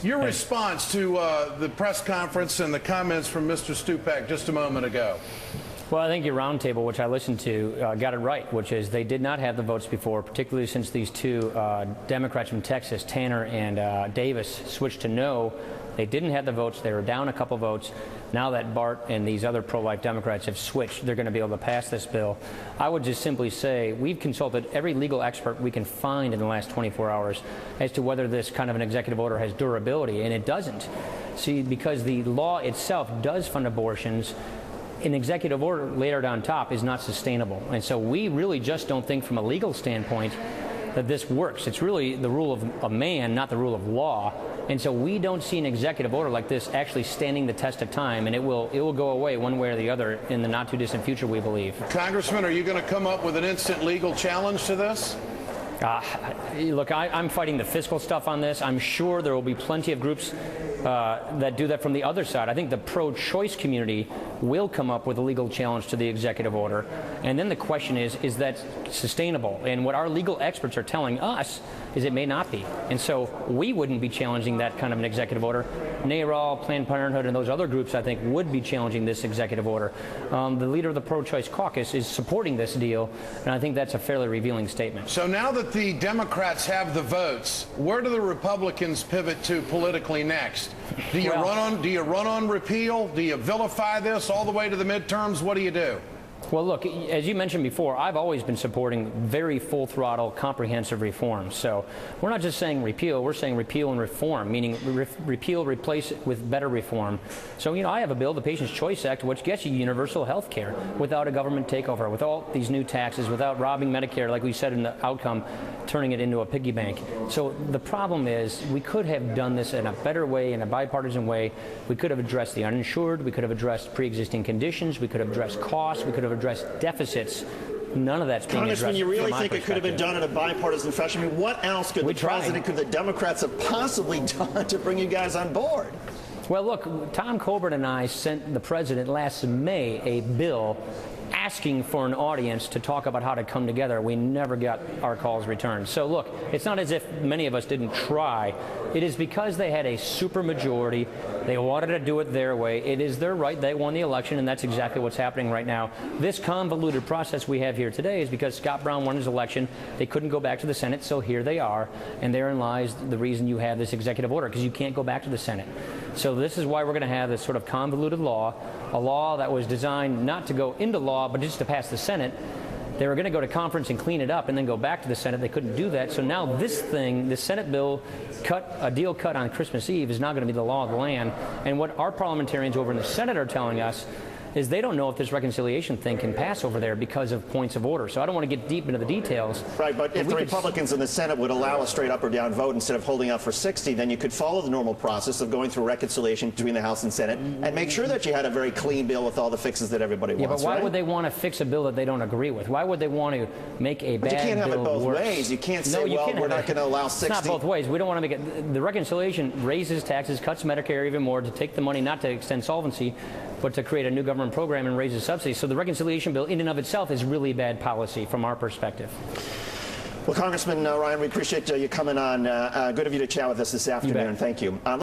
Your response to the press conference and the comments from Mr. Stupak just a moment ago. Well, I think your roundtable, which I listened to, got it right, which is they did not have the votes before, particularly since these two Democrats from Texas, Tanner and Davis, switched to no. They didn't have the votes. They were down a couple votes. Now that Bart and these other pro-life Democrats have switched, they're going to be able to pass this bill. I would just simply say we've consulted every legal expert we can find in the last 24 hours as to whether this kind of an executive order has durability, and it doesn't. See, because the law itself does fund abortions, an executive order layered on top is not sustainable. And so we really just don't think from a legal standpoint that this works. It's really the rule of a man, not the rule of law. And so we don't see an executive order like this actually standing the test of time, and it will go away one way or the other in the not too distant future, we believe. Congressman, are you going to come up with an instant legal challenge to this? Look, I'm fighting the fiscal stuff on this. I'm sure there will be plenty of groups that do that from the other side. I think the pro-choice community will come up with a legal challenge to the executive order. And then the question is that sustainable? And what our legal experts are telling us is it may not be. And so we wouldn't be challenging that kind of an executive order. NARAL, Planned Parenthood, and those other groups, I think, would be challenging this executive order. The leader of the pro-choice caucus is supporting this deal, and I think that's a fairly revealing statement. So now that the Democrats have the votes, where do the Republicans pivot to politically next? Do you run on repeal? Do you vilify this all the way to the midterms? What do you do? Well, look, as you mentioned before, I've always been supporting very full-throttle, comprehensive reforms. So we're not just saying repeal, we're saying repeal and reform, meaning repeal, replace it with better reform. So, I have a bill, the Patient's Choice Act, which gets you universal health care without a government takeover, with all these new taxes, without robbing Medicare, like we said in the outcome, turning it into a piggy bank. So the problem is we could have done this in a better way, in a bipartisan way. We could have addressed the uninsured. We could have addressed pre-existing conditions. We could have addressed costs. We could have addressed deficits. None of that's being addressed. Congressman, you really think it could have been done in a bipartisan fashion? I mean, what else could the Democrats have possibly done to bring you guys on board? Well, look, Tom Coburn and I sent the president last May a bill asking for an audience to talk about how to come together. We never got our calls returned. So look, it's not as if many of us didn't try. It is because they had a supermajority. They wanted to do it their way. It is their right. They won the election, and that's exactly what's happening right now. This convoluted process we have here today is because Scott Brown won his election. They couldn't go back to the Senate, so here they are. And therein lies the reason you have this executive order, because you can't go back to the Senate. So this is why we're going to have this sort of convoluted law, a law that was designed not to go into law, but just to pass the Senate. They were going to go to conference and clean it up and then go back to the Senate. They couldn't do that. So now this Senate bill, a deal cut on Christmas Eve, is now going to be the law of the land. And what our parliamentarians over in the Senate are telling us is they don't know if this reconciliation thing can pass over there because of points of order. So I don't want to get deep into the details. Right, but if the Republicans in the Senate would allow a straight up or down vote instead of holding out for 60, then you could follow the normal process of going through reconciliation between the House and Senate and make sure that you had a very clean bill with all the fixes that everybody wants. Yeah, but why would they want to fix a bill that they don't agree with? Why would they want to make a bad bill worse? But you can't have it both ways. You can't say, well, we're not going to allow 60. It's not both ways. We don't want to make it. The reconciliation raises taxes, cuts Medicare even more to take the money, not to extend solvency, but to create a new government program and raise the subsidies. So the reconciliation bill in and of itself is really bad policy from our perspective. Well, Congressman Ryan, we appreciate you coming on. Good of you to chat with us this afternoon. Thank you.